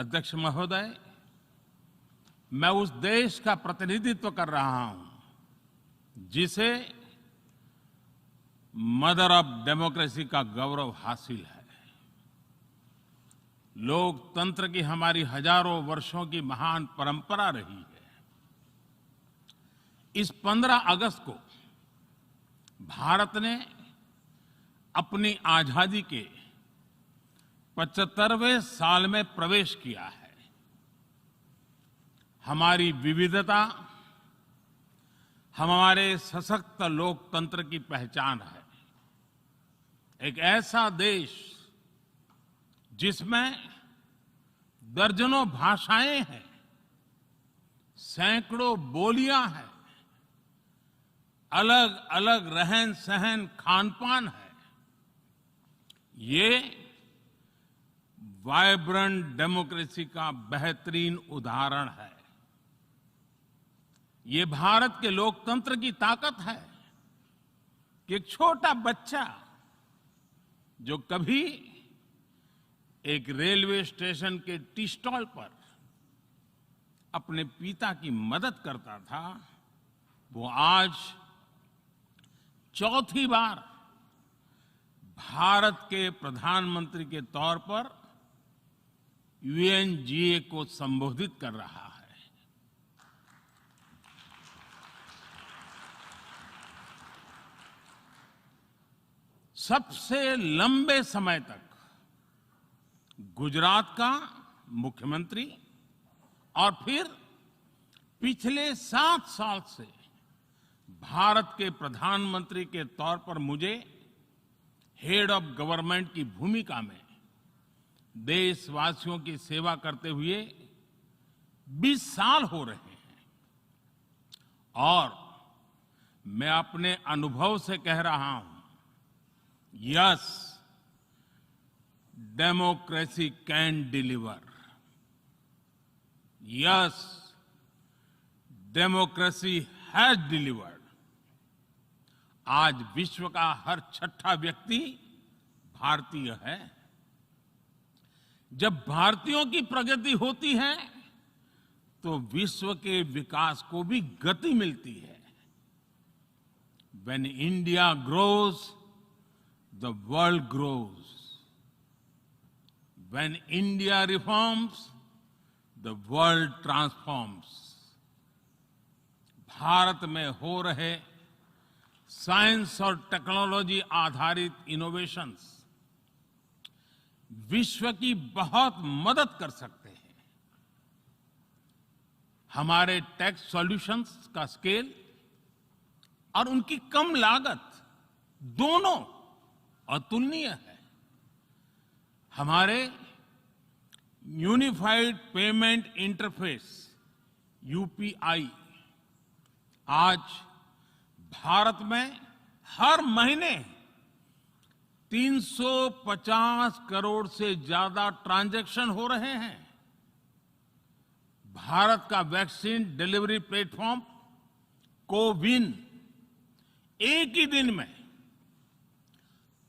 अध्यक्ष महोदय, मैं उस देश का प्रतिनिधित्व कर रहा हूं जिसे मदर ऑफ डेमोक्रेसी का गौरव हासिल है। लोकतंत्र की हमारी हजारों वर्षों की महान परंपरा रही है। इस 15 अगस्त को भारत ने अपनी आजादी के 75वें साल में प्रवेश किया है। हमारी विविधता हमारे सशक्त लोकतंत्र की पहचान है। एक ऐसा देश जिसमें दर्जनों भाषाएं हैं, सैकड़ों बोलियां हैं, अलग अलग रहन सहन खान-पान है। ये वाइब्रेंट डेमोक्रेसी का बेहतरीन उदाहरण है। ये भारत के लोकतंत्र की ताकत है कि एक छोटा बच्चा जो कभी एक रेलवे स्टेशन के टी स्टॉल पर अपने पिता की मदद करता था, वो आज चौथी बार भारत के प्रधानमंत्री के तौर पर यूएनजीए को संबोधित कर रहा है। सबसे लंबे समय तक गुजरात का मुख्यमंत्री और फिर पिछले 7 साल से भारत के प्रधानमंत्री के तौर पर मुझे हेड ऑफ गवर्नमेंट की भूमिका में देशवासियों की सेवा करते हुए 20 साल हो रहे हैं। और मैं अपने अनुभव से कह रहा हूं, yes, democracy can deliver. Yes, democracy has delivered. आज विश्व का हर छठा व्यक्ति भारतीय है। जब भारतीयों की प्रगति होती है तो विश्व के विकास को भी गति मिलती है। When India grows, the world grows. When India reforms, the world transforms. Bharat में हो रहे साइंस और टेक्नोलॉजी आधारित इनोवेशंस विश्व की बहुत मदद कर सकते हैं। हमारे टेक सॉल्यूशंस का स्केल और उनकी कम लागत दोनों अतुलनीय है। हमारे यूनिफाइड पेमेंट इंटरफेस यूपीआई आज भारत में हर महीने 350 करोड़ से ज्यादा ट्रांजैक्शन हो रहे हैं। भारत का वैक्सीन डिलीवरी प्लेटफॉर्म कोविन एक ही दिन में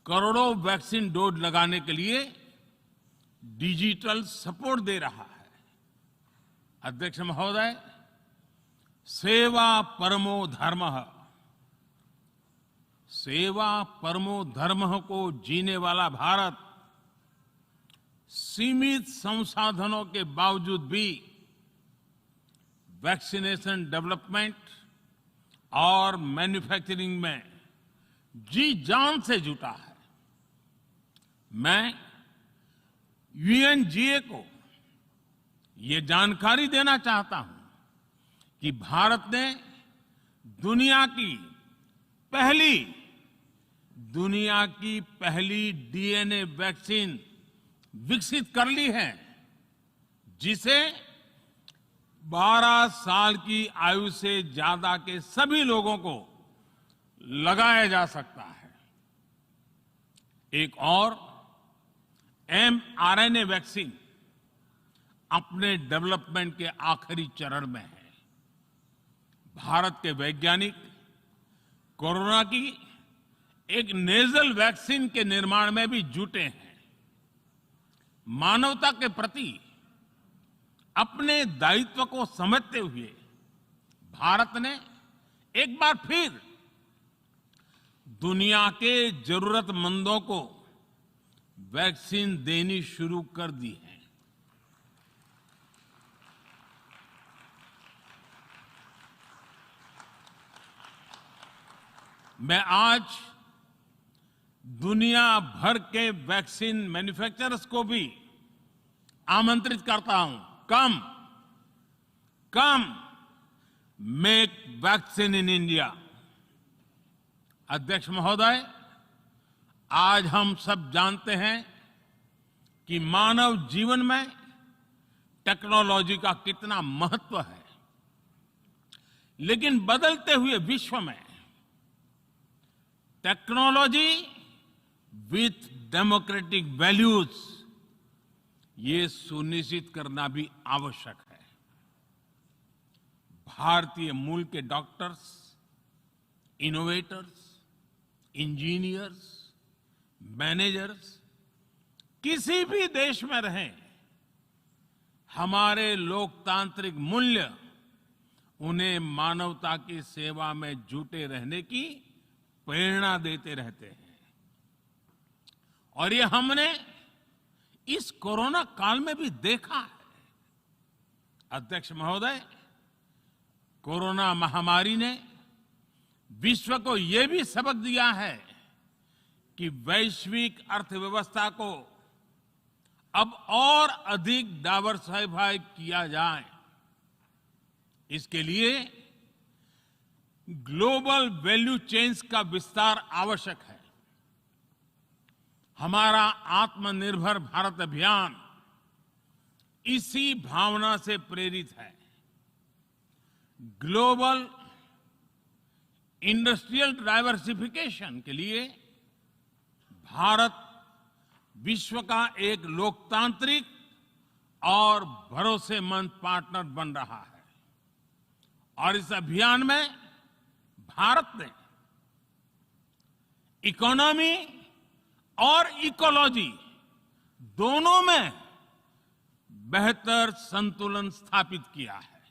करोड़ों वैक्सीन डोज लगाने के लिए डिजिटल सपोर्ट दे रहा है। अध्यक्ष महोदय, सेवा परमो धर्मः, सेवा परमो धर्मः को जीने वाला भारत सीमित संसाधनों के बावजूद भी वैक्सीनेशन डेवलपमेंट और मैन्युफैक्चरिंग में जी जान से जुटा है। मैं यूएनजीए को ये जानकारी देना चाहता हूं कि भारत ने दुनिया की पहली डीएनए वैक्सीन विकसित कर ली है, जिसे 12 साल की आयु से ज्यादा के सभी लोगों को लगाया जा सकता है। एक और mRNA वैक्सीन अपने डेवलपमेंट के आखिरी चरण में है। भारत के वैज्ञानिक कोरोना की एक नेजल वैक्सीन के निर्माण में भी जुटे हैं। मानवता के प्रति अपने दायित्व को समझते हुए भारत ने एक बार फिर दुनिया के जरूरतमंदों को वैक्सीन देनी शुरू कर दी है। मैं आज दुनिया भर के वैक्सीन मैन्युफैक्चरर्स को भी आमंत्रित करता हूं, कम मेक वैक्सीन इन इंडिया। अध्यक्ष महोदय, आज हम सब जानते हैं कि मानव जीवन में टेक्नोलॉजी का कितना महत्व है, लेकिन बदलते हुए विश्व में टेक्नोलॉजी विथ डेमोक्रेटिक वैल्यूज, ये सुनिश्चित करना भी आवश्यक है। भारतीय मूल के डॉक्टर्स, इनोवेटर्स, इंजीनियर्स, मैनेजर्स किसी भी देश में रहें, हमारे लोकतांत्रिक मूल्य उन्हें मानवता की सेवा में जुटे रहने की प्रेरणा देते रहते हैं। और ये हमने इस कोरोना काल में भी देखा है। अध्यक्ष महोदय, कोरोना महामारी ने विश्व को यह भी सबक दिया है कि वैश्विक अर्थव्यवस्था को अब और अधिक डाइवर्सिफाई किया जाए। इसके लिए ग्लोबल वैल्यू चेन्स का विस्तार आवश्यक है। हमारा आत्मनिर्भर भारत अभियान इसी भावना से प्रेरित है। ग्लोबल इंडस्ट्रियल डाइवर्सिफिकेशन के लिए भारत विश्व का एक लोकतांत्रिक और भरोसेमंद पार्टनर बन रहा है। और इस अभियान में भारत ने इकोनॉमी और इकोलॉजी दोनों में बेहतर संतुलन स्थापित किया है।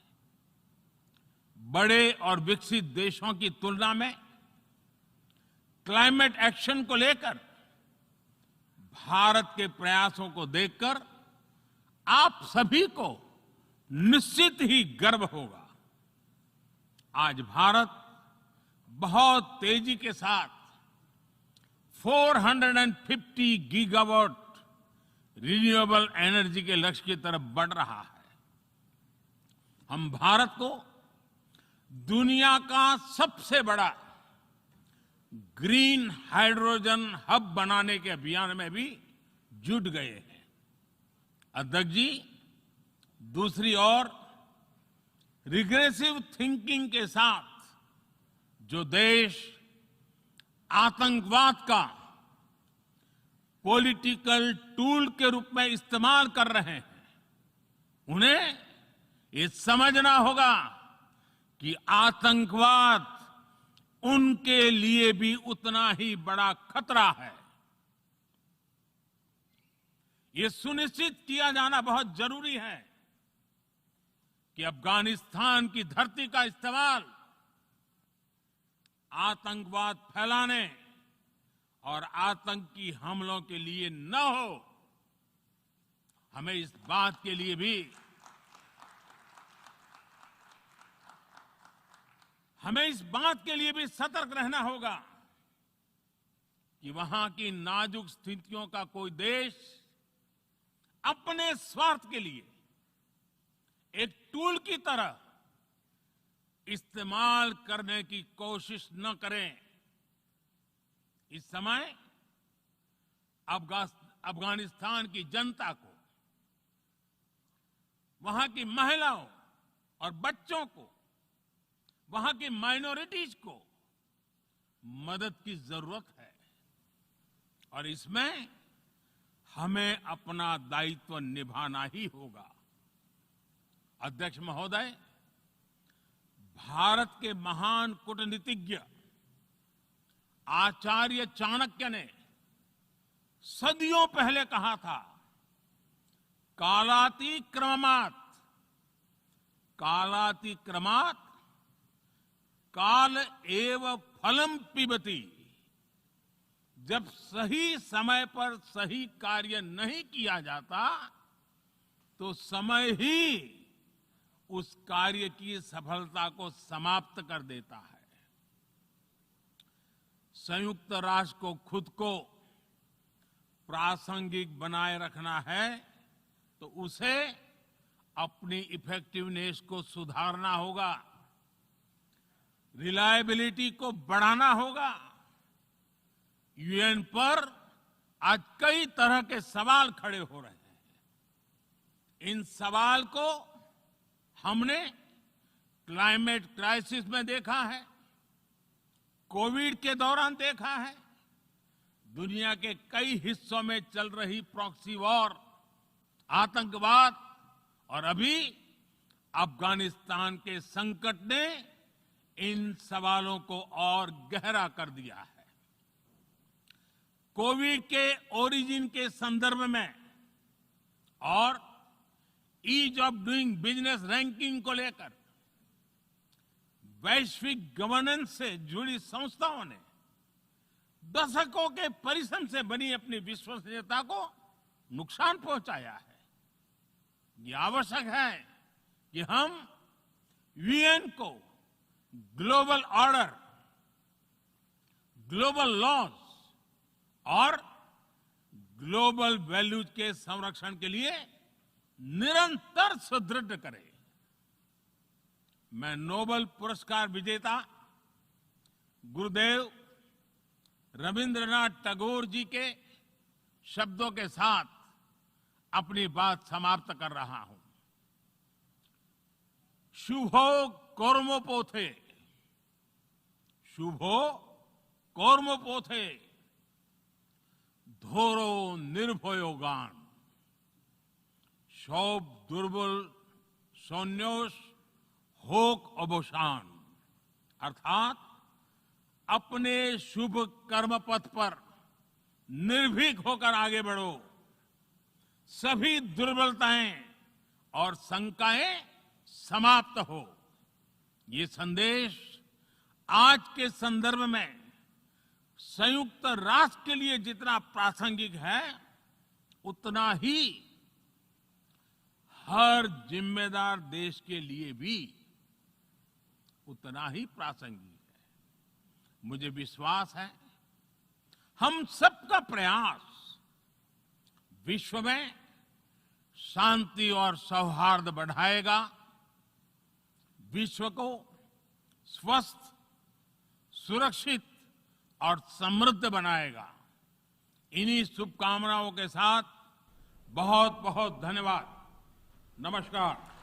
बड़े और विकसित देशों की तुलना में क्लाइमेट एक्शन को लेकर भारत के प्रयासों को देखकर आप सभी को निश्चित ही गर्व होगा। आज भारत बहुत तेजी के साथ 450 गीगावाट रिन्यूएबल एनर्जी के लक्ष्य की तरफ बढ़ रहा है। हम भारत को दुनिया का सबसे बड़ा ग्रीन हाइड्रोजन हब बनाने के अभियान में भी जुट गए हैं। अध्यक्ष जी, दूसरी ओर रिग्रेसिव थिंकिंग के साथ जो देश आतंकवाद का पॉलिटिकल टूल के रूप में इस्तेमाल कर रहे हैं, उन्हें ये समझना होगा कि आतंकवाद उनके लिए भी उतना ही बड़ा खतरा है। ये सुनिश्चित किया जाना बहुत जरूरी है कि अफगानिस्तान की धरती का इस्तेमाल आतंकवाद फैलाने और आतंकी हमलों के लिए न हो। हमें इस बात के लिए भी सतर्क रहना होगा कि वहां की नाजुक स्थितियों का कोई देश अपने स्वार्थ के लिए एक टूल की तरह इस्तेमाल करने की कोशिश न करें। इस समय अफगानिस्तान की जनता को, वहां की महिलाओं और बच्चों को, वहां की माइनॉरिटीज को मदद की जरूरत है और इसमें हमें अपना दायित्व निभाना ही होगा। अध्यक्ष महोदय, भारत के महान कूटनीतिज्ञ आचार्य चाणक्य ने सदियों पहले कहा था, कालाति क्रममात् कालातिक्रमात् काल एव फलम पिबति। जब सही समय पर सही कार्य नहीं किया जाता तो समय ही उस कार्य की सफलता को समाप्त कर देता है। संयुक्त राष्ट्र को खुद को प्रासंगिक बनाए रखना है तो उसे अपनी इफेक्टिवनेस को सुधारना होगा, रिलायबिलिटी को बढ़ाना होगा। यूएन पर आज कई तरह के सवाल खड़े हो रहे हैं। इन सवाल को हमने क्लाइमेट क्राइसिस में देखा है, कोविड के दौरान देखा है, दुनिया के कई हिस्सों में चल रही प्रॉक्सी वॉर, आतंकवाद और अभी अफगानिस्तान के संकट ने इन सवालों को और गहरा कर दिया है। कोविड के ओरिजिन के संदर्भ में और ease of doing business ranking को लेकर वैश्विक गवर्नेंस से जुड़ी संस्थाओं ने दशकों के परिश्रम से बनी अपनी विश्वसनीयता को नुकसान पहुंचाया है। ये आवश्यक है कि हम यूएन को ग्लोबल ऑर्डर, ग्लोबल लॉज और ग्लोबल वैल्यूज के संरक्षण के लिए निरंतर सुदृढ़ करें। मैं नोबेल पुरस्कार विजेता गुरुदेव रविंद्रनाथ टैगोर जी के शब्दों के साथ अपनी बात समाप्त कर रहा हूं। शुभो कर्मोपोथे, शुभो कर्मोपोथे, धोरो निर्भयोगान, सौब दुर्बल सौन्योष होक अवसान। अर्थात अपने शुभ कर्म पथ पर निर्भीक होकर आगे बढ़ो, सभी दुर्बलताएं और शंकाएं समाप्त हो। ये संदेश आज के संदर्भ में संयुक्त राष्ट्र के लिए जितना प्रासंगिक है उतना ही हर जिम्मेदार देश के लिए भी उतना ही प्रासंगिक है। मुझे विश्वास है हम सबका प्रयास विश्व में शांति और सौहार्द बढ़ाएगा, विश्व को स्वस्थ, सुरक्षित और समृद्ध बनाएगा। इन्हीं शुभकामनाओं के साथ बहुत बहुत धन्यवाद। नमस्कार।